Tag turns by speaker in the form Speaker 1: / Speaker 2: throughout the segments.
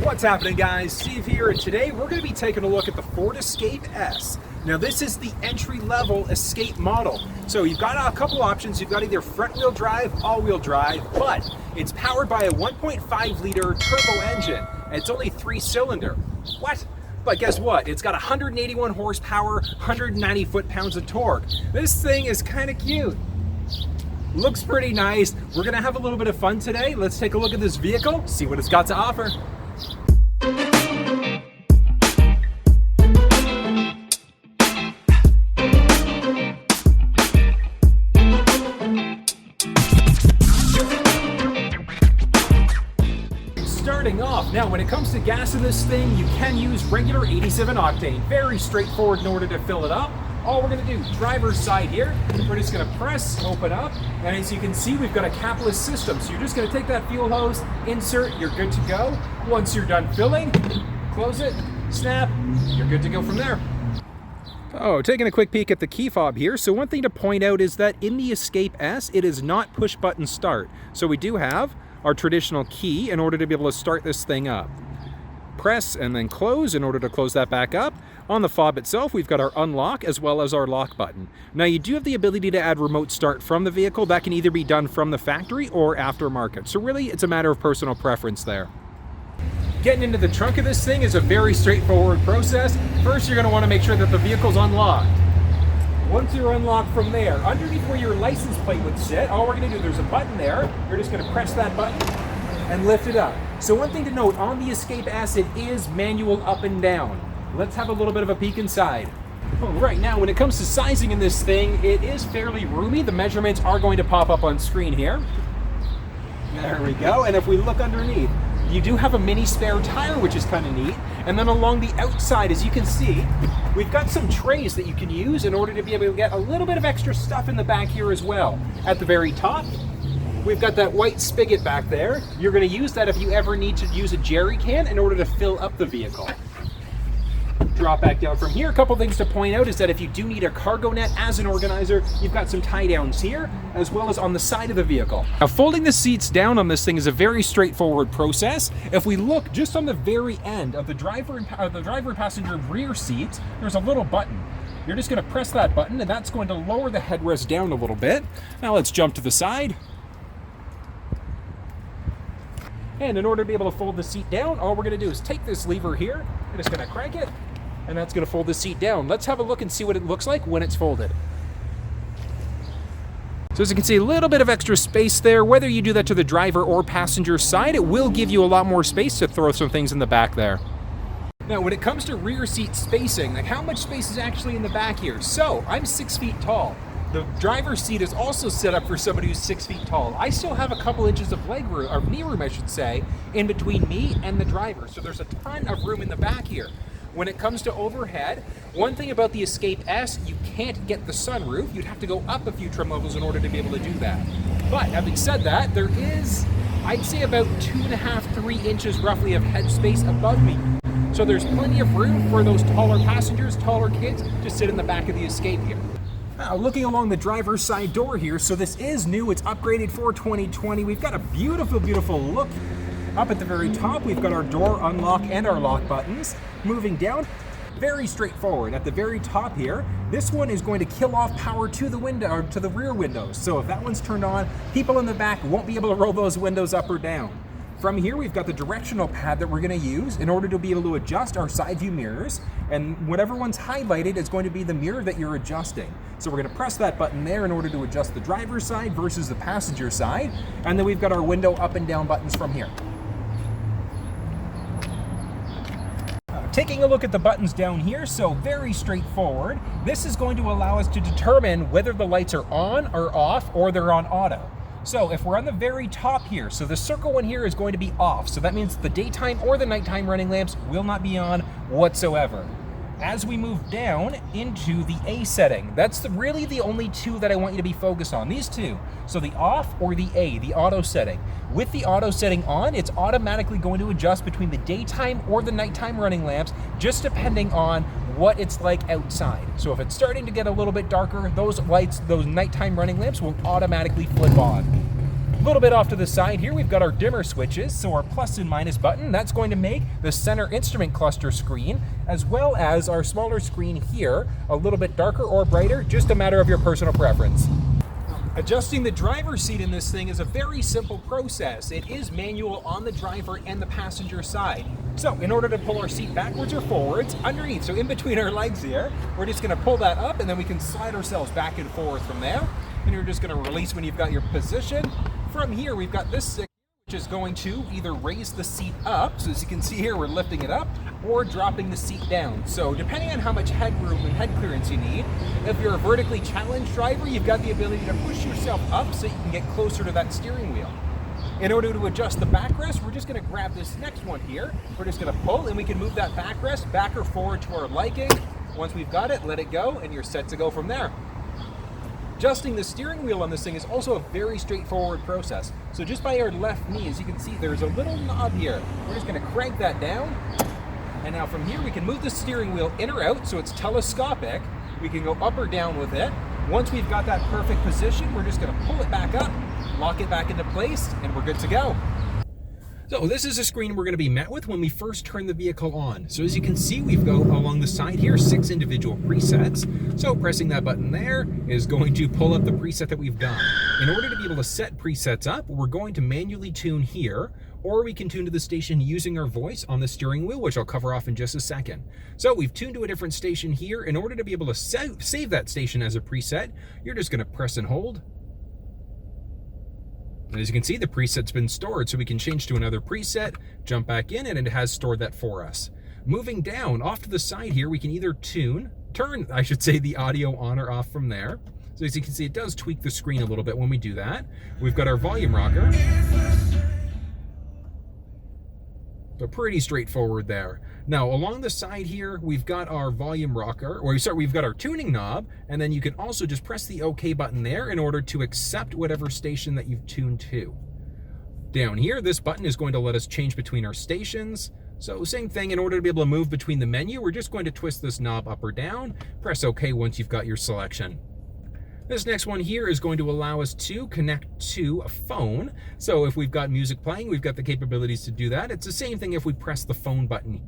Speaker 1: What's happening, guys? Steve here, and today we're going to be taking a look at the Ford Escape S. Now this is the entry-level Escape model. So you've got a couple options. You've got either front-wheel drive, all-wheel drive, but it's powered by a 1.5-liter turbo engine, and it's only 3-cylinder. What? But guess what? It's got 181 horsepower, 190 foot-pounds of torque. This thing is kind of cute. Looks pretty nice. We're going to have a little bit of fun today. Let's take a look at this vehicle, see what it's got to offer. Starting off, now when it comes to gas in this thing, you can use regular 87 octane. Very straightforward in order to fill it up. All we're going to do, driver's side here, we're just going to press, open up, and as you can see, we've got a capless system. So you're just going to take that fuel hose, insert, you're good to go. Once you're done filling, close it, snap, you're good to go from there. Oh, taking a quick peek at the key fob here. So one thing to point out is that in the Escape S, it is not push button start. So we do have our traditional key in order to be able to start this thing up. Press and then close in order to close that back up. On the fob itself, we've got our unlock as well as our lock button. Now you do have the ability to add remote start from the vehicle. That can either be done from the factory or aftermarket. So really, it's a matter of personal preference there. Getting into the trunk of this thing is a very straightforward process. First, you're going to want to make sure that the vehicle's unlocked. Once you're unlocked from there, underneath where your license plate would sit, all we're going to do, there's a button there. You're just going to press that button and lift it up. So one thing to note, on the Escape S, it is manual up and down. Let's have a little bit of a peek inside. All right, now when it comes to sizing in this thing, it is fairly roomy. The measurements are going to pop up on screen here. There we go. And if we look underneath, you do have a mini spare tire, which is kind of neat. And then along the outside, as you can see, we've got some trays that you can use in order to be able to get a little bit of extra stuff in the back here as well. At the very top, we've got that white spigot back there. You're going to use that if you ever need to use a jerry can in order to fill up the vehicle. Drop back down from here. A couple things to point out is that if you do need a cargo net as an organizer, you've got some tie downs here as well as on the side of the vehicle. Now folding the seats down on this thing is a very straightforward process. If we look just on the very end of the driver and passenger rear seats, there's a little button. You're just going to press that button and that's going to lower the headrest down a little bit. Now let's jump to the side. And in order to be able to fold the seat down, all we're going to do is take this lever here, we're just going to crank it, and that's going to fold the seat down. Let's have a look and see what it looks like when it's folded. So as you can see, a little bit of extra space there. Whether you do that to the driver or passenger side, it will give you a lot more space to throw some things in the back there. Now, when it comes to rear seat spacing, like how much space is actually in the back here? So I'm 6 feet tall. The driver's seat is also set up for somebody who's 6 feet tall. I still have a couple inches of leg room, or knee room I should say, in between me and the driver. So there's a ton of room in the back here. When it comes to overhead, one thing about the Escape S, you can't get the sunroof. You'd have to go up a few trim levels in order to be able to do that. But having said that, there is, I'd say about 2.5, 3 inches roughly of headspace above me. So there's plenty of room for those taller passengers, taller kids to sit in the back of the Escape here. Now, looking along the driver's side door here, so this is new, it's upgraded for 2020. We've got a beautiful, beautiful look. Up at the very top, we've got our door unlock and our lock buttons. Moving down, very straightforward. At the very top here, this one is going to kill off power to the window, or to the rear windows. So if that one's turned on, people in the back won't be able to roll those windows up or down. From here, we've got the directional pad that we're going to use in order to be able to adjust our side view mirrors. And whatever one's highlighted is going to be the mirror that you're adjusting. So we're going to press that button there in order to adjust the driver's side versus the passenger side. And then we've got our window up and down buttons from here. Taking a look at the buttons down here, so very straightforward. This is going to allow us to determine whether the lights are on or off or they're on auto. So if we're on the very top here, so the circle one here is going to be off. So that means the daytime or the nighttime running lamps will not be on whatsoever. As we move down into the A setting, that's really the only two that I want you to be focused on, these two. So the off or the A, the auto setting. With the auto setting on, it's automatically going to adjust between the daytime or the nighttime running lamps, just depending on what it's like outside. So if it's starting to get a little bit darker, those lights, those nighttime running lamps will automatically flip on. A little bit off to the side here, we've got our dimmer switches, so our plus and minus button, that's going to make the center instrument cluster screen, as well as our smaller screen here, a little bit darker or brighter, just a matter of your personal preference. Adjusting the driver's seat in this thing is a very simple process. It is manual on the driver and the passenger side. So in order to pull our seat backwards or forwards, underneath, so in between our legs here, we're just gonna pull that up and then we can slide ourselves back and forth from there. And you're just gonna release when you've got your position. From here, we've got this stick, which is going to either raise the seat up, so as you can see here, we're lifting it up, or dropping the seat down. So depending on how much headroom and head clearance you need, if you're a vertically challenged driver, you've got the ability to push yourself up so you can get closer to that steering wheel. In order to adjust the backrest, we're just gonna grab this next one here. We're just gonna pull and we can move that backrest back or forward to our liking. Once we've got it, let it go and you're set to go from there. Adjusting the steering wheel on this thing is also a very straightforward process. So just by our left knee, as you can see, there's a little knob here. We're just gonna crank that down. And now from here, we can move the steering wheel in or out, so it's telescopic. We can go up or down with it. Once we've got that perfect position, we're just gonna pull it back up, lock it back into place, and we're good to go. So this is a screen we're going to be met with when we first turn the vehicle on. So as you can see, we've got along the side here 6 individual presets. So pressing that button there is going to pull up the preset that we've done. In order to be able to set presets up, we're going to manually tune here, or we can tune to the station using our voice on the steering wheel, which I'll cover off in just a second. So we've tuned to a different station here. In order to be able to save that station as a preset, you're just going to press and hold. And as you can see, the preset's been stored, so we can change to another preset, jump back in, and it has stored that for us. Moving down, off to the side here, we can either turn the audio on or off from there. So as you can see, it does tweak the screen a little bit when we do that. We've got our volume rocker. So pretty straightforward there. Now along the side here, we've got our volume rocker, we've got our tuning knob, and then you can also just press the OK button there in order to accept whatever station that you've tuned to. Down here, this button is going to let us change between our stations. So same thing, in order to be able to move between the menu, we're just going to twist this knob up or down, press OK once you've got your selection. This next one here is going to allow us to connect to a phone. So if we've got music playing, we've got the capabilities to do that. It's the same thing if we press the phone button.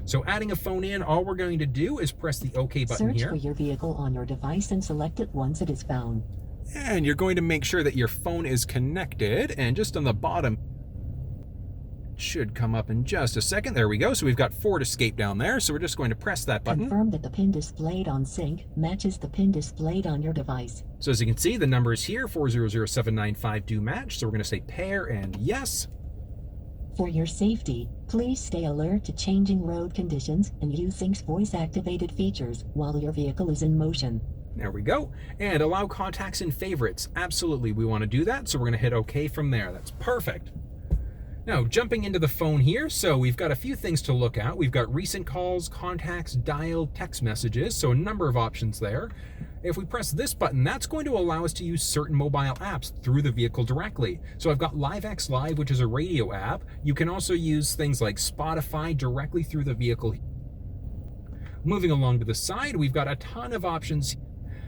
Speaker 1: So adding a phone in, all we're going to do is press the OK button here.
Speaker 2: Search for your vehicle on your device and select it once it is found.
Speaker 1: And you're going to make sure that your phone is connected. And just on the bottom, should come up in just a second. There we go. So we've got Ford Escape down there. So we're just going to press that button.
Speaker 2: Confirm that the pin displayed on sync matches the pin displayed on your device.
Speaker 1: So as you can see, the numbers here, 400795, do match. So we're going to say pair and yes.
Speaker 2: For your safety, please stay alert to changing road conditions and use Sync's voice-activated features while your vehicle is in motion.
Speaker 1: There we go. And allow contacts and favorites. Absolutely, we want to do that. So we're going to hit OK from there. That's perfect. Now, jumping into the phone here, so we've got a few things to look at. We've got recent calls, contacts, dialed, text messages, so a number of options there. If we press this button, that's going to allow us to use certain mobile apps through the vehicle directly. So I've got LiveX Live, which is a radio app. You can also use things like Spotify directly through the vehicle. Moving along to the side, we've got a ton of options.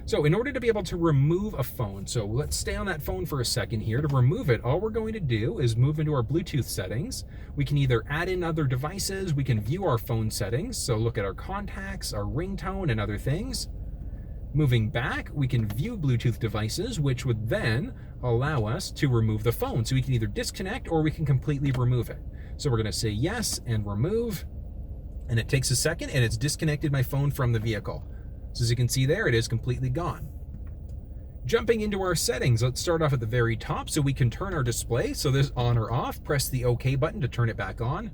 Speaker 1: So in order to be able to remove a phone, so let's stay on that phone for a second here. To remove it, all we're going to do is move into our Bluetooth settings. We can either add in other devices, we can view our phone settings, so look at our contacts, our ringtone, and other things. Moving back, we can view Bluetooth devices, which would then allow us to remove the phone. So we can either disconnect or we can completely remove it. So we're going to say yes and remove, and it takes a second and it's disconnected my phone from the vehicle. So as you can see there, it is completely gone. Jumping into our settings, let's start off at the very top so we can turn our display. So this on or off, press the OK button to turn it back on.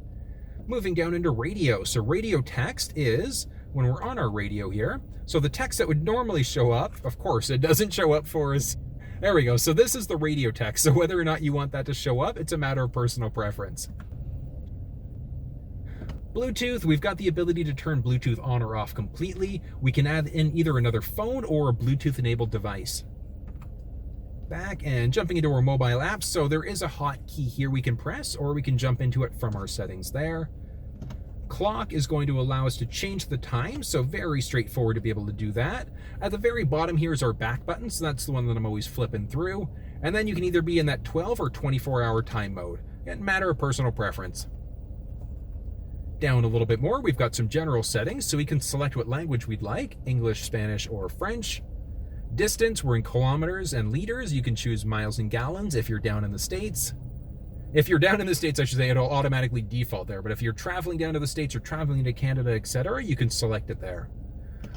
Speaker 1: Moving down into radio. So radio text is when we're on our radio here. So the text that would normally show up, of course, it doesn't show up for us. There we go. So this is the radio text. So whether or not you want that to show up, it's a matter of personal preference. Bluetooth, we've got the ability to turn Bluetooth on or off completely. We can add in either another phone or a Bluetooth enabled device. Back and jumping into our mobile apps. So there is a hotkey here we can press, or we can jump into it from our settings there. Clock is going to allow us to change the time, so very straightforward to be able to do that. At the very bottom here is our back button, so that's the one that I'm always flipping through. And then you can either be in that 12 or 24-hour time mode. Again, matter of personal preference. Down a little bit more, we've got some general settings, so we can select what language we'd like, English, Spanish, or French. Distance, we're in kilometers and liters. You can choose miles and gallons if you're down in the States. If you're down in the States, I should say, it'll automatically default there. But if you're traveling down to the States or traveling to Canada, etc., you can select it there.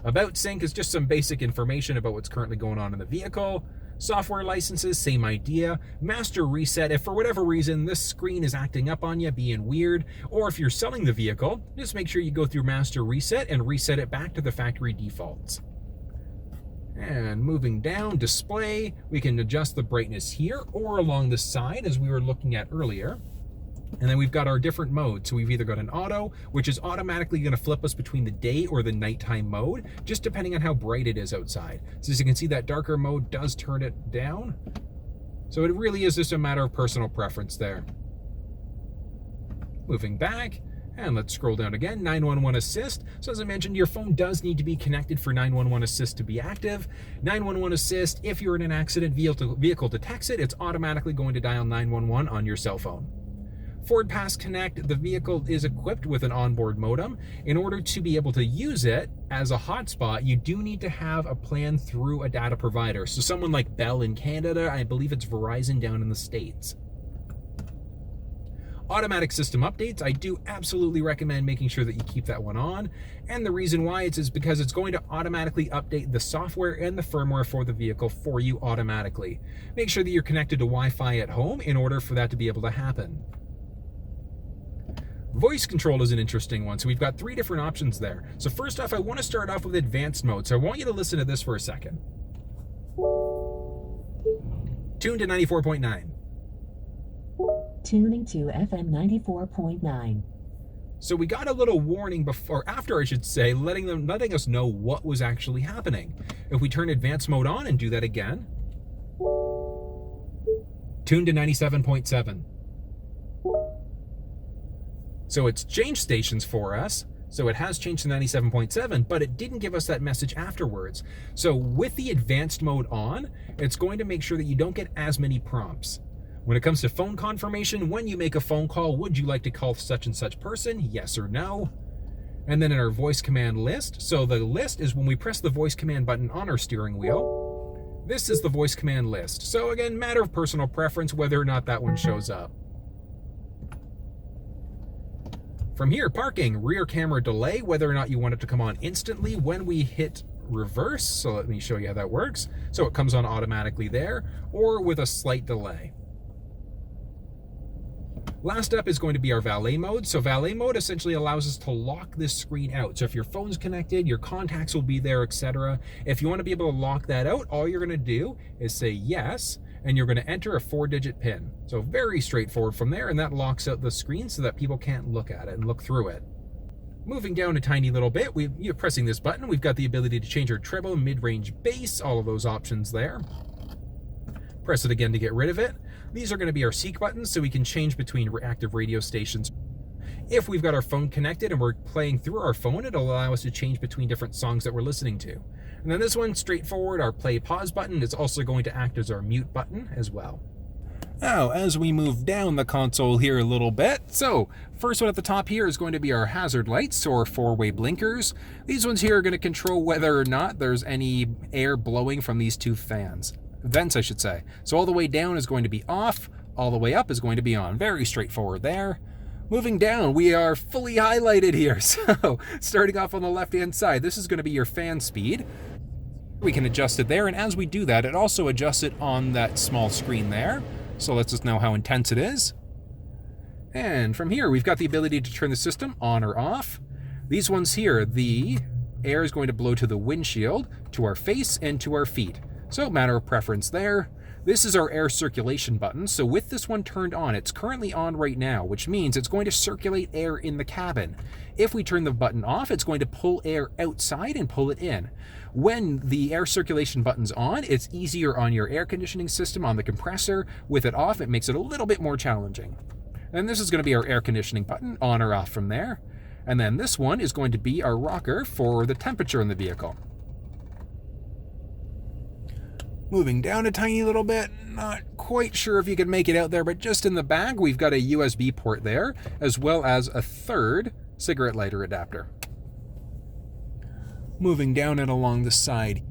Speaker 1: About sync is just some basic information about what's currently going on in the vehicle. Software licenses, same idea. Master reset, if for whatever reason this screen is acting up on you, being weird, or if you're selling the vehicle, just make sure you go through master reset and reset it back to the factory defaults. And moving down, display, we can adjust the brightness here or along the side as we were looking at earlier. And then we've got our different modes. So we've either got an auto, which is automatically going to flip us between the day or the nighttime mode, just depending on how bright it is outside. So as you can see, that darker mode does turn it down. So it really is just a matter of personal preference there. Moving back, and let's scroll down again, 911 Assist. So as I mentioned, your phone does need to be connected for 911 Assist to be active. 911 Assist, if you're in an accident, vehicle detects it, it's automatically going to dial 911 on your cell phone. Ford Pass Connect, the vehicle is equipped with an onboard modem. In order to be able to use it as a hotspot, you do need to have a plan through a data provider. So someone like Bell in Canada, I believe it's Verizon down in the States. Automatic system updates, I do absolutely recommend making sure that you keep that one on. And the reason why is because it's going to automatically update the software and the firmware for the vehicle for you automatically. Make sure that you're connected to Wi-Fi at home in order for that to be able to happen. Voice control is an interesting one. So we've got 3 different options there. So first off, I want to start off with advanced mode. So I want you to listen to this for a second. Tune to 94.9.
Speaker 2: Tuning to FM 94.9.
Speaker 1: So we got a little warning before, after I should say, letting us know what was actually happening. If we turn advanced mode on and do that again. Tune to 97.7. So it's changed stations for us. So it has changed to 97.7, but it didn't give us that message afterwards. So with the advanced mode on, it's going to make sure that you don't get as many prompts. When it comes to phone confirmation, when you make a phone call, would you like to call such and such person? Yes or no? And then in our voice command list, so the list is when we press the voice command button on our steering wheel. This is the voice command list. So again, matter of personal preference whether or not that one shows up. From here, parking, rear camera delay, whether or not you want it to come on instantly when we hit reverse. So let me show you how that works. So it comes on automatically there, or with a slight delay. Last up is going to be our valet mode. So valet mode essentially allows us to lock this screen out. So if your phone's connected, your contacts will be there, etc. If you want to be able to lock that out, all you're going to do is say yes, and you're going to enter a 4-digit PIN. So very straightforward from there, and that locks out the screen so that people can't look at it and look through it. Moving down a tiny little bit, you're pressing this button, we've got the ability to change our treble, mid-range, bass, all of those options there. Press it again to get rid of it. These are going to be our seek buttons, so we can change between active radio stations. If we've got our phone connected and we're playing through our phone, it'll allow us to change between different songs that we're listening to. And then this one, straightforward, our play pause button is also going to act as our mute button as well. Now, as we move down the console here a little bit, so first one at the top here is going to be our hazard lights or 4-way blinkers. These ones here are going to control whether or not there's any air blowing from these 2 vents, I should say. So all the way down is going to be off, all the way up is going to be on. Very straightforward there. Moving down, we are fully highlighted here. So starting off on the left-hand side, this is going to be your fan speed. We can adjust it there, and as we do that, it also adjusts it on that small screen there. So lets us know how intense it is. And from here, we've got the ability to turn the system on or off. These ones here, the air is going to blow to the windshield, to our face, and to our feet. So matter of preference there. This is our air circulation button. So with this one turned on, it's currently on right now, which means it's going to circulate air in the cabin. If we turn the button off, it's going to pull air outside and pull it in. When the air circulation button's on, it's easier on your air conditioning system, on the compressor. With it off, it makes it a little bit more challenging. And this is going to be our air conditioning button, on or off from there. And then this one is going to be our rocker for the temperature in the vehicle. Moving down a tiny little bit, not quite sure if you can make it out there, but just in the back, we've got a USB port there, as well as a third cigarette lighter adapter. Moving down and along the side.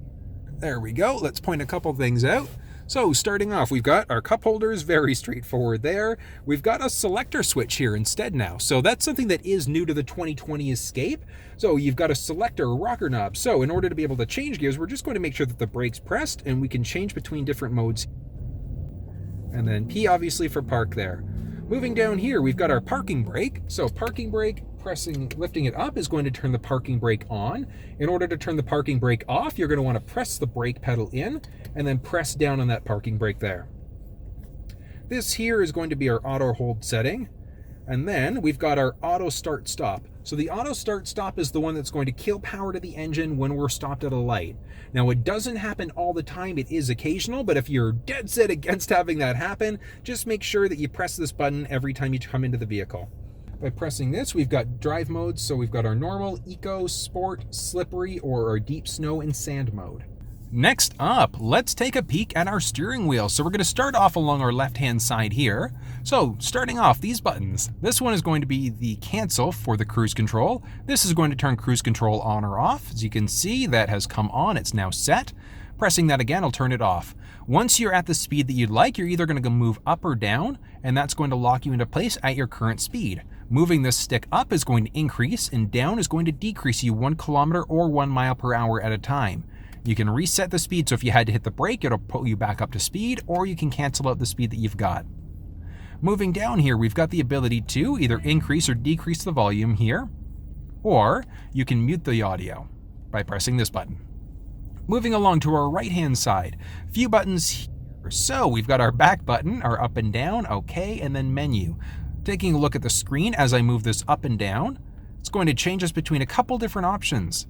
Speaker 1: There we go. Let's point a couple things out. So starting off, we've got our cup holders, very straightforward there. We've got a selector switch here instead now. So that's something that is new to the 2020 Escape. So you've got a selector or rocker knob. So in order to be able to change gears, we're just going to make sure that the brake's pressed and we can change between different modes. And then P obviously for park there. Moving down here, we've got our parking brake. So parking brake, lifting it up is going to turn the parking brake on. In order to turn the parking brake off, you're going to want to press the brake pedal in and then press down on that parking brake there. This here is going to be our auto hold setting. And then we've got our auto start stop. So the auto start stop is the one that's going to kill power to the engine when we're stopped at a light. Now it doesn't happen all the time, it is occasional, but if you're dead set against having that happen, just make sure that you press this button every time you come into the vehicle. By pressing this, we've got drive modes, so we've got our normal, eco, sport, slippery, or our deep snow and sand mode. Next up, let's take a peek at our steering wheel. So we're going to start off along our left-hand side here. So starting off, these buttons. This one is going to be the cancel for the cruise control. This is going to turn cruise control on or off. As you can see, that has come on, it's now set. Pressing that again will turn it off. Once you're at the speed that you'd like, you're either going to go move up or down, and that's going to lock you into place at your current speed. Moving this stick up is going to increase, and down is going to decrease you 1 kilometer or 1 mile per hour at a time. You can reset the speed, so if you had to hit the brake, it'll put you back up to speed, or you can cancel out the speed that you've got. Moving down here, we've got the ability to either increase or decrease the volume here, or you can mute the audio by pressing this button. Moving along to our right-hand side, a few buttons here. So we've got our back button, our up and down, okay, and then menu. Taking a look at the screen as I move this up and down, it's going to change us between a couple different options.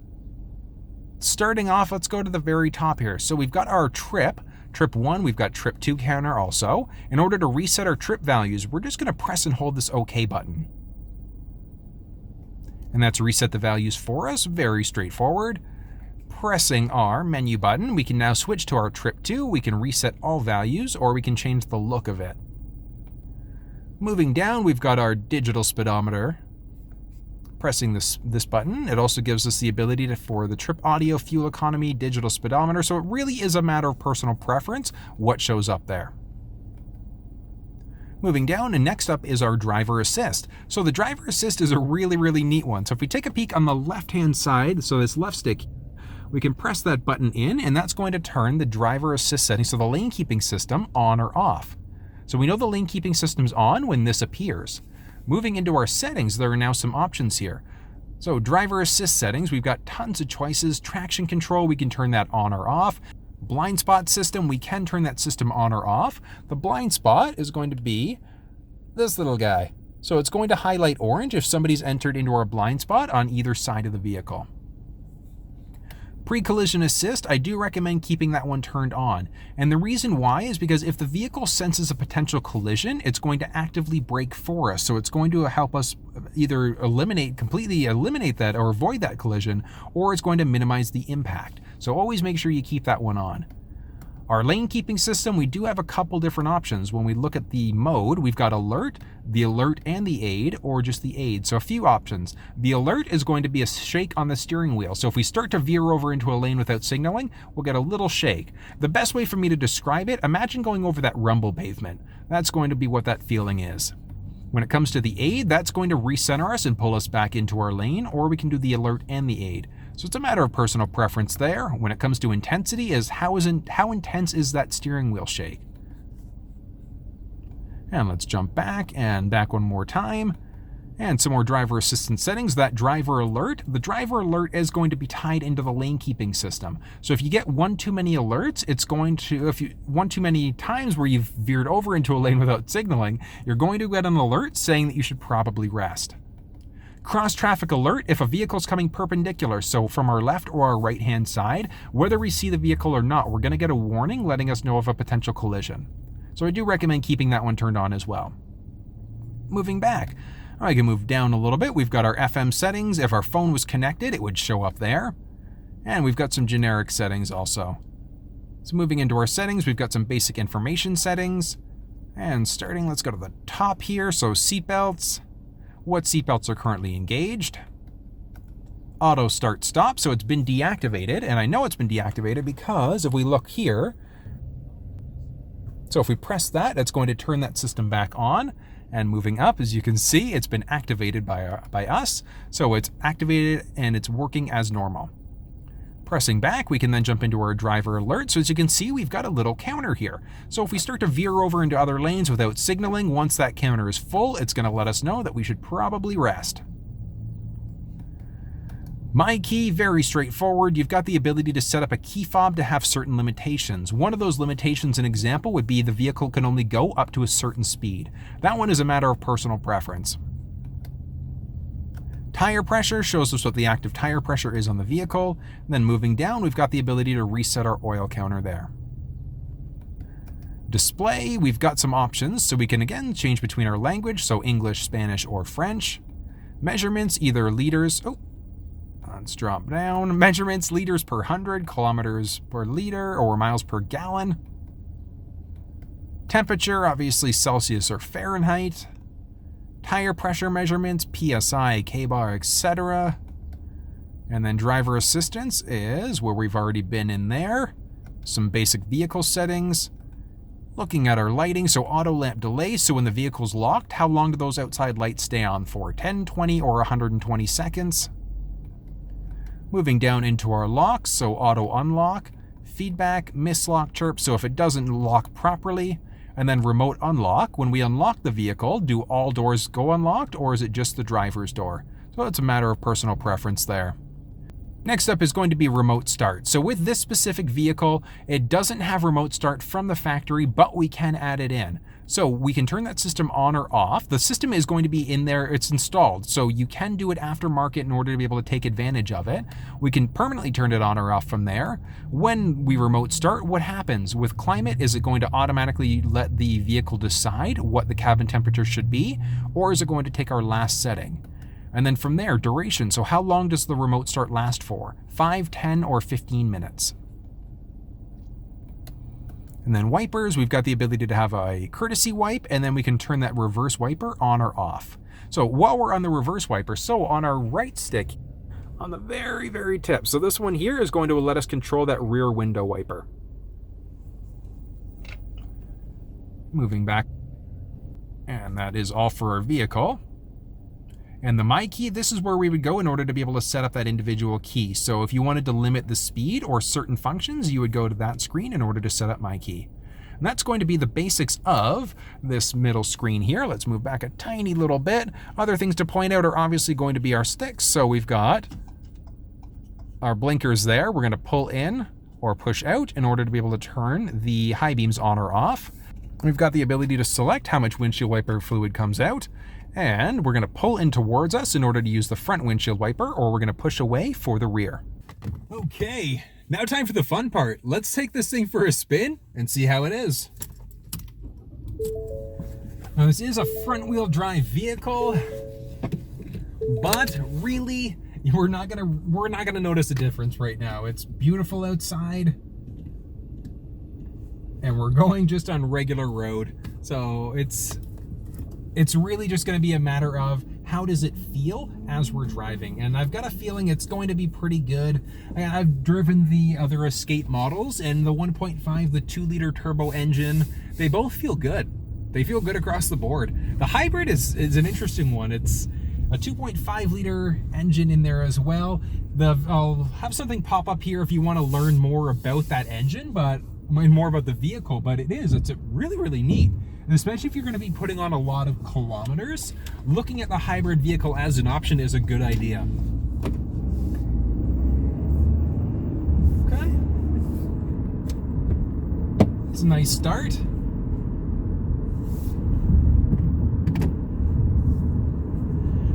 Speaker 1: Starting off, let's go to the very top here. So we've got our trip 1, we've got trip 2 counter also. In order to reset our trip values, we're just going to press and hold this OK button. And that's reset the values for us, very straightforward. Pressing our menu button, we can now switch to our trip 2, we can reset all values, or we can change the look of it. Moving down, we've got our digital speedometer. Pressing this button, it also gives us the ability for the trip audio, fuel economy, digital speedometer, so it really is a matter of personal preference what shows up there. Moving down, and next up is our driver assist. So the driver assist is a really neat one. So if we take a peek on the left-hand side, so this left stick, we can press that button in, and that's going to turn the driver assist setting, so the lane keeping system, on or off. So we know the lane keeping system's on when this appears. Moving into our settings, there are now some options here. So driver assist settings, we've got tons of choices. Traction control, we can turn that on or off. Blind spot system, we can turn that system on or off. The blind spot is going to be this little guy. So it's going to highlight orange if somebody's entered into our blind spot on either side of the vehicle. Pre-collision assist, I do recommend keeping that one turned on. And the reason why is because if the vehicle senses a potential collision, it's going to actively brake for us. So it's going to help us either completely eliminate that or avoid that collision, or it's going to minimize the impact. So always make sure you keep that one on. Our lane keeping system, we do have a couple different options. When we look at the mode, we've got alert, the alert and the aid, or just the aid. So a few options. The alert is going to be a shake on the steering wheel. So if we start to veer over into a lane without signaling, we'll get a little shake. The best way for me to describe it, imagine going over that rumble pavement. That's going to be what that feeling is. When it comes to the aid, that's going to recenter us and pull us back into our lane, or we can do the alert and the aid. So it's a matter of personal preference there. When it comes to intensity, is how intense is that steering wheel shake? And let's jump back and back one more time. And some more driver assistance settings. That driver alert, the driver alert is going to be tied into the lane keeping system. So if you get one too many alerts, it's going to, one too many times where you've veered over into a lane without signaling, you're going to get an alert saying that you should probably rest. Cross traffic alert if a vehicle's coming perpendicular, so from our left or our right hand side, whether we see the vehicle or not, we're going to get a warning letting us know of a potential collision. So I do recommend keeping that one turned on as well. Moving back, I can move down a little bit. We've got our FM settings. If our phone was connected, it would show up there. And we've got some generic settings also.
Speaker 3: So moving into our settings, we've got some basic information settings. And starting, let's go to the top here. So seatbelts, what seatbelts are currently engaged. Auto start stop, so it's been deactivated. And I know it's been deactivated because if we look here, so if we press that, it's going to turn that system back on. And moving up, as you can see, it's been activated by us. So it's activated and it's working as normal. Pressing back, we can then jump into our driver alert. So as you can see, we've got a little counter here. So if we start to veer over into other lanes without signaling, once that counter is full, it's going to let us know that we should probably rest. My key, very straightforward. You've got the ability to set up a key fob to have certain limitations. One of those limitations, an example, would be the vehicle can only go up to a certain speed. That one is a matter of personal preference. Tire pressure shows us what the active tire pressure is on the vehicle. And then moving down, we've got the ability to reset our oil counter there. Display, we've got some options, so we can again change between our language, so English, Spanish, or French. Measurements, either liters, let's drop down. Measurements, liters per 100, kilometers per liter, or miles per gallon. Temperature, obviously Celsius or Fahrenheit. Tire pressure measurements, PSI, K-bar, etc. And then driver assistance is where we've already been in there. Some basic vehicle settings. Looking at our lighting, so auto lamp delay, so when the vehicle's locked, how long do those outside lights stay on for? 10, 20, or 120 seconds? Moving down into our locks, so auto unlock, feedback, mislock chirp, so if it doesn't lock properly, and then remote unlock. When we unlock the vehicle, do all doors go unlocked, or is it just the driver's door? So it's a matter of personal preference there. Next up is going to be remote start. So with this specific vehicle, it doesn't have remote start from the factory, but we can add it in. So we can turn that system on or off. The system is going to be in there, it's installed, so you can do it aftermarket in order to be able to take advantage of it. We can permanently turn it on or off from there. When we remote start, what happens? With climate, is it going to automatically let the vehicle decide what the cabin temperature should be, or is it going to take our last setting? And then from there, duration. So how long does the remote start last for? 5, 10, or 15 minutes? And then wipers, we've got the ability to have a courtesy wipe, and then we can turn that reverse wiper on or off. So while we're on the reverse wiper, so on our right stick, on the very, very tip, so this one here is going to let us control that rear window wiper. Moving back, and that is all for our vehicle. And the My Key, this is where we would go in order to be able to set up that individual key. So if you wanted to limit the speed or certain functions, you would go to that screen in order to set up My Key. And that's going to be the basics of this middle screen here. Let's move back a tiny little bit. Other things to point out are obviously going to be our sticks. So we've got our blinkers there. We're going to pull in or push out in order to be able to turn the high beams on or off. We've got the ability to select how much windshield wiper fluid comes out. And we're going to pull in towards us in order to use the front windshield wiper, or we're going to push away for the rear. Okay, now time for the fun part. Let's take this thing for a spin and see how it is. Now this is a front wheel drive vehicle, but really we're not gonna notice a difference right now. It's beautiful outside and we're going just on regular road. So it's really just going to be a matter of how does it feel as we're driving. And I've got a feeling it's going to be pretty good. I've driven the other Escape models, and the 1.5, the 2-liter turbo engine, they both feel good. They feel good across the board. The hybrid is an interesting one. It's a 2.5-liter engine in there as well. I'll have something pop up here if you want to learn more about that engine, but more about the vehicle. But it's really, really neat. And especially if you're going to be putting on a lot of kilometers, looking at the hybrid vehicle as an option is a good idea. Okay. It's a nice start.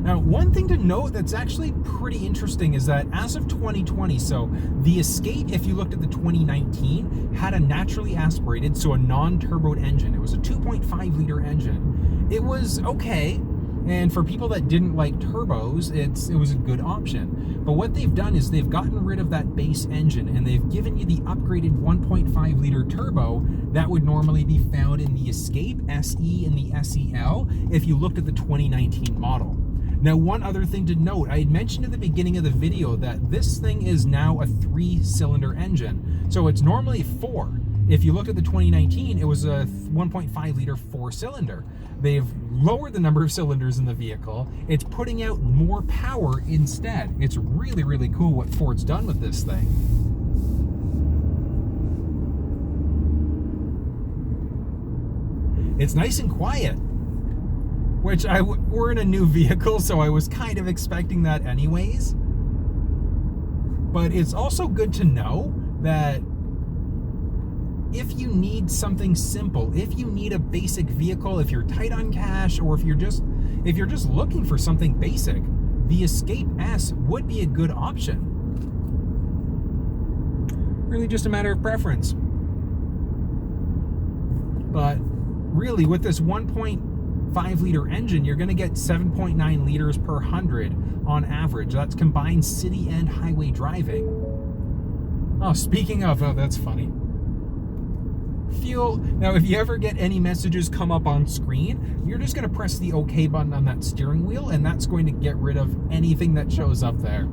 Speaker 3: Now, one thing to note that's actually pretty interesting is that as of 2020, so the Escape, if you looked at the 2019, had a naturally aspirated, so a non-turboed engine. It was a 2.5-liter engine. It was okay, And for people that didn't like turbos, it was a good option. But what they've done is they've gotten rid of that base engine and they've given you the upgraded 1.5 liter turbo that would normally be found in the Escape SE and the SEL if you looked at the 2019 model. Now, one other thing to note, I had mentioned at the beginning of the video that this thing is now a 3-cylinder engine. So it's normally 4. If you look at the 2019, it was a 1.5 liter 4-cylinder. They've lowered the number of cylinders in the vehicle. It's putting out more power instead. It's really, really cool what Ford's done with this thing. It's nice and quiet, which we're in a new vehicle, so I was kind of expecting that anyways. But it's also good to know that if you need something simple, if you need a basic vehicle, if you're tight on cash, or if you're just looking for something basic, the Escape S would be a good option. Really just a matter of preference. But really, with this 1.5 liter engine, you're going to get 7.9 liters per 100 on average. That's combined city and highway driving. Oh, speaking of, oh, that's funny. Fuel. Now, if you ever get any messages come up on screen, you're just going to press the OK button on that steering wheel, and that's going to get rid of anything that shows up there.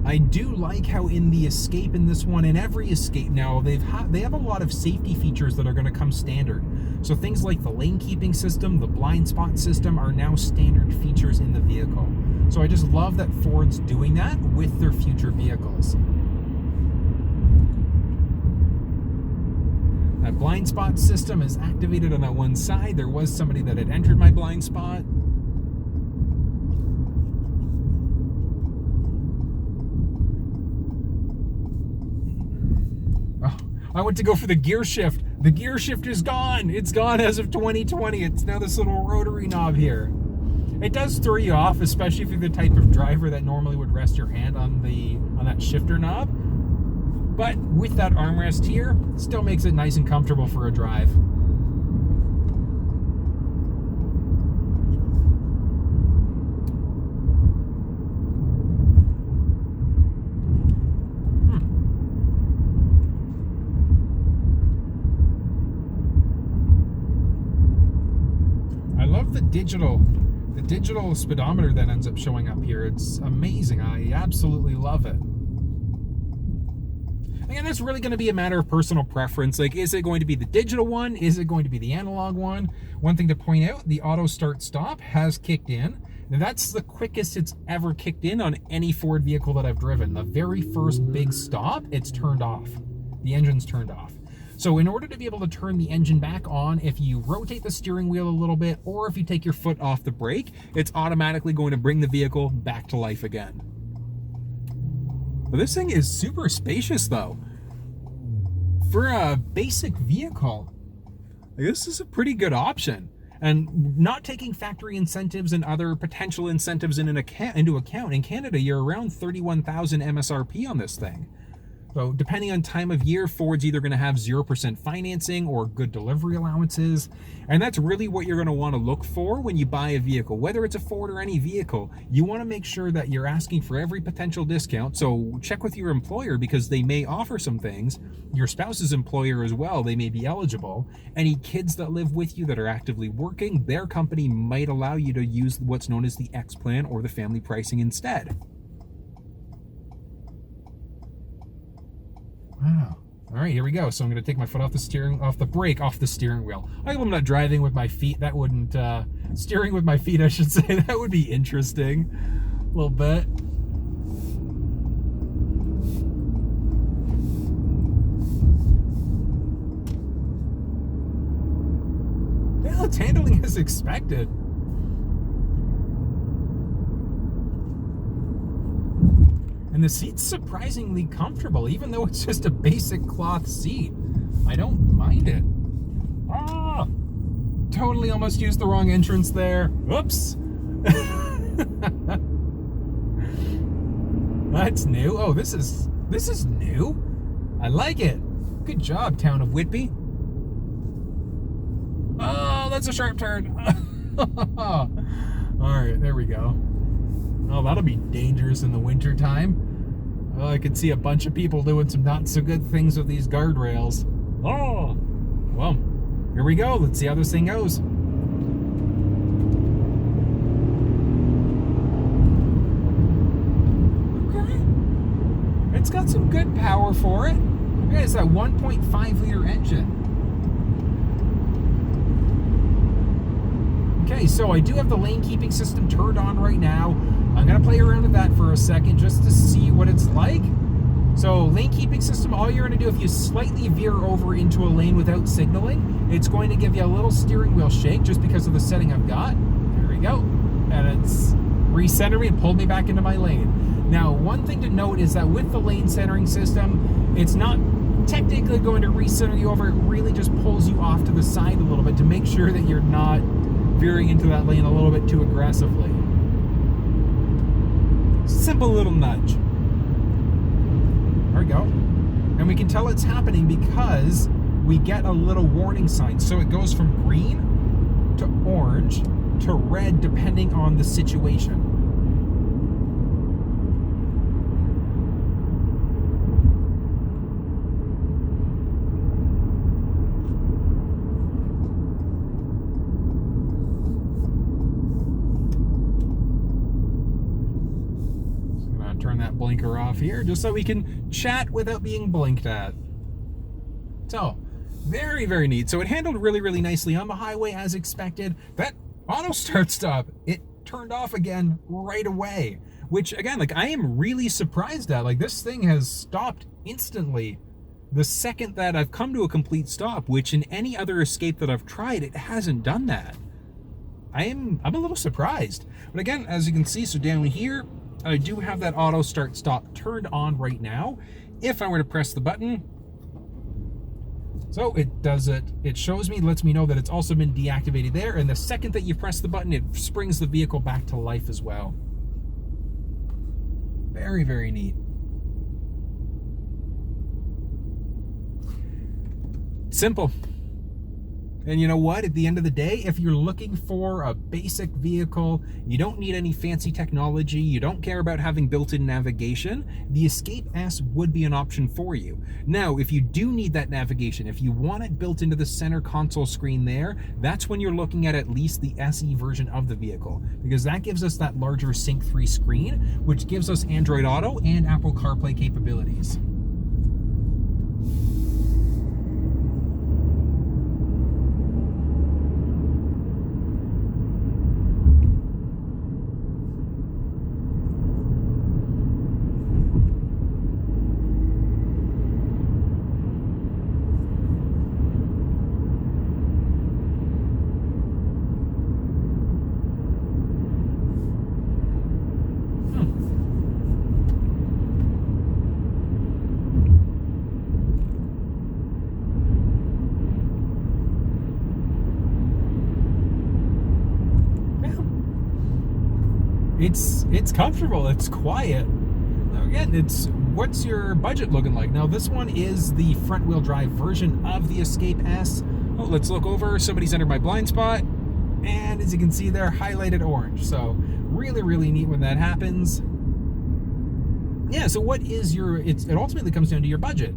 Speaker 3: I do like how in the Escape, in this one, in every Escape now, they have a lot of safety features that are going to come standard. So things like the lane keeping system, the blind spot system are now standard features in the vehicle. So I just love that Ford's doing that with their future vehicles. That blind spot system is activated on that one side. There was somebody that had entered my blind spot. Oh, I went to go for the gear shift. The gear shift is gone. It's gone as of 2020. It's now this little rotary knob here. It does throw you off, especially if you're the type of driver that normally would rest your hand on that shifter knob. But with that armrest here, it still makes it nice and comfortable for a drive. I love the digital speedometer that ends up showing up here. It's amazing. I absolutely love it. Again, that's really going to be a matter of personal preference. Like, is it going to be the digital one? Is it going to be the analog one? One thing to point out, the auto start stop has kicked in. Now, that's the quickest it's ever kicked in on any Ford vehicle that I've driven. The very first big stop, it's turned off. The engine's turned off. So in order to be able to turn the engine back on, if you rotate the steering wheel a little bit, or if you take your foot off the brake, it's automatically going to bring the vehicle back to life again. But this thing is super spacious though. For a basic vehicle, this is a pretty good option. And not taking factory incentives and other potential incentives into account, in Canada, you're around 31,000 MSRP on this thing. So depending on time of year, Ford's either going to have 0% financing or good delivery allowances. And that's really what you're going to want to look for when you buy a vehicle. Whether it's a Ford or any vehicle, you want to make sure that you're asking for every potential discount. So check with your employer because they may offer some things. Your spouse's employer as well, they may be eligible. Any kids that live with you that are actively working, their company might allow you to use what's known as the X plan or the family pricing instead. Wow. All right, here we go. So I'm going to take my foot off the steering wheel. I hope I'm not driving with my feet. That wouldn't, steering with my feet, I should say. That would be interesting. A little bit. Yeah, it's handling as expected. And the seat's surprisingly comfortable, even though it's just a basic cloth seat. I don't mind it. Ah! Totally almost used the wrong entrance there. Oops! That's new. Oh, this is new. I like it. Good job, town of Whitby. Oh, that's a sharp turn. All right, there we go. Oh, that'll be dangerous in the winter time. Oh, I could see a bunch of people doing some not so good things with these guardrails. Oh, well, here we go. Let's see how this thing goes. Okay. It's got some good power for it. Yeah, it's that 1.5 liter engine. Okay, so I do have the lane keeping system turned on right now. I'm gonna play around with that for a second just to see what it's like. So lane keeping system, all you're gonna do if you slightly veer over into a lane without signaling, it's going to give you a little steering wheel shake just because of the setting I've got. There we go. And it's recentered me and pulled me back into my lane. Now, one thing to note is that with the lane centering system, it's not technically going to recenter you over. It really just pulls you off to the side a little bit to make sure that you're not veering into that lane a little bit too aggressively. Simple little nudge. There we go. And we can tell it's happening because we get a little warning sign. So it goes from green to orange to red depending on the situation. Turn that blinker off here just so we can chat without being blinked at. So, very, very neat. So it handled really, really nicely on the highway as expected. That auto start stop, it turned off again right away, which again, like I am really surprised at. Like this thing has stopped instantly the second that I've come to a complete stop, which in any other Escape that I've tried, it hasn't done that. I'm a little surprised. But again, as you can see, so down here, I do have that auto start stop turned on right now. If I were to press the button, so it does it. It shows me, lets me know that it's also been deactivated there. And the second that you press the button, it springs the vehicle back to life as well. Very, very neat. Simple. And you know what? At the end of the day, if you're looking for a basic vehicle, you don't need any fancy technology, you don't care about having built-in navigation, the Escape S would be an option for you. Now, if you do need that navigation, if you want it built into the center console screen there, that's when you're looking at least the SE version of the vehicle, because that gives us that larger Sync 3 screen, which gives us Android Auto and Apple CarPlay capabilities. It's comfortable, it's quiet. Now again, it's what's your budget looking like? Now this one is the front wheel drive version of the Escape S. Oh, let's look over. Somebody's entered my blind spot. And as you can see there, highlighted orange. So really, really neat when that happens. Yeah, so what is your, it ultimately comes down to your budget.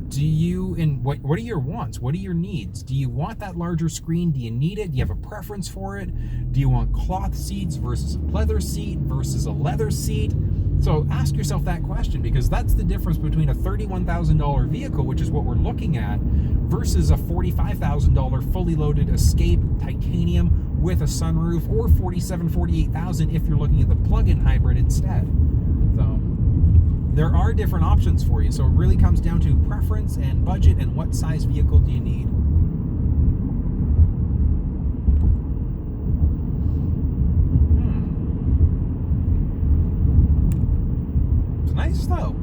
Speaker 3: Do you, and what are your wants? What are your needs? Do you want that larger screen? Do you need it? Do you have a preference for it? Do you want cloth seats versus a pleather seat versus a leather seat? So ask yourself that question, because that's the difference between a $31,000 vehicle, which is what we're looking at, versus a $45,000 fully loaded Escape titanium with a sunroof, or $47,000, $48,000 if you're looking at the plug-in hybrid instead. So there are different options for you, so it really comes down to preference and budget and what size vehicle do you need. It's nice though.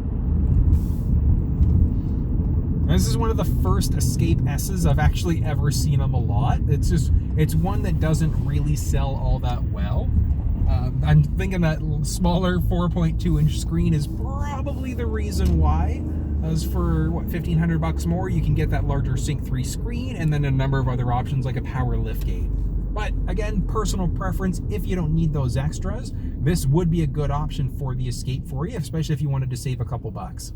Speaker 3: This is one of the first Escape S's I've actually ever seen them a lot. It's one that doesn't really sell all that well. I'm thinking that smaller 4.2 inch screen is probably the reason why. As for what, $1,500 more, you can get that larger Sync 3 screen and then a number of other options like a power liftgate. But again, personal preference. If you don't need those extras, this would be a good option for the Escape for you, especially if you wanted to save a couple bucks.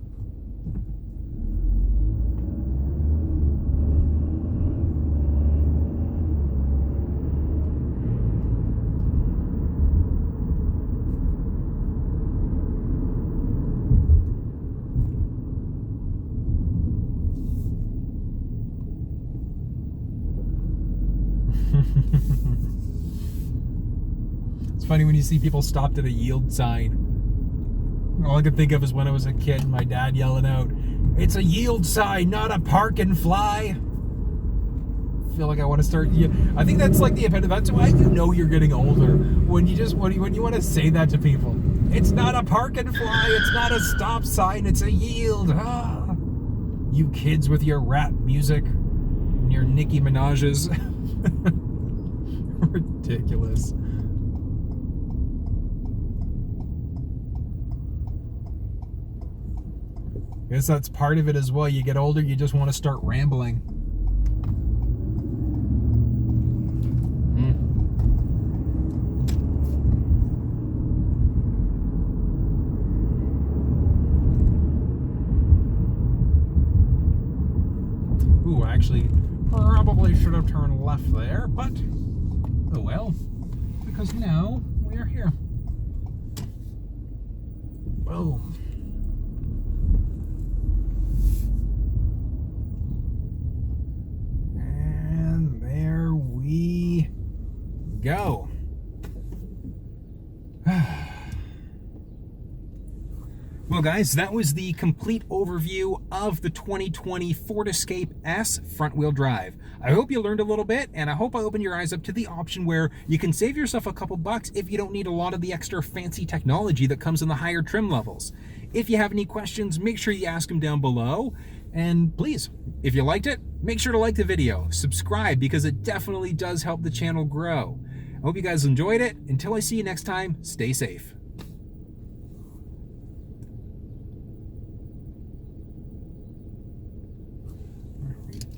Speaker 3: It's funny when you see people stopped at a yield sign. All I could think of is when I was a kid, my dad yelling out, "It's a yield sign, not a park and fly." I feel like I want to start. I think that's like the epitome. That's why you know you're getting older, when you want to say that to people. It's not a park and fly. It's not a stop sign. It's a yield. Ah. You kids with your rap music and your Nicki Minaj's. Ridiculous. I guess that's part of it as well. You get older, you just want to start rambling. Ooh, I actually probably should have turned left there, but oh well, because now we are here. Boom. And there we go. Well guys, that was the complete overview of the 2020 Ford Escape S front-wheel drive. I hope you learned a little bit, and I hope I opened your eyes up to the option where you can save yourself a couple bucks if you don't need a lot of the extra fancy technology that comes in the higher trim levels. If you have any questions, make sure you ask them down below. And please, if you liked it, make sure to like the video, subscribe, because it definitely does help the channel grow. I hope you guys enjoyed it. Until I see you next time, stay safe.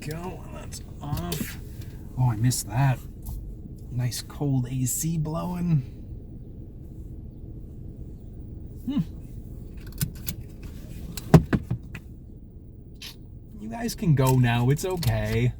Speaker 3: Go, that's off. Oh, I missed that. Nice cold AC blowing. You guys can go now, it's okay.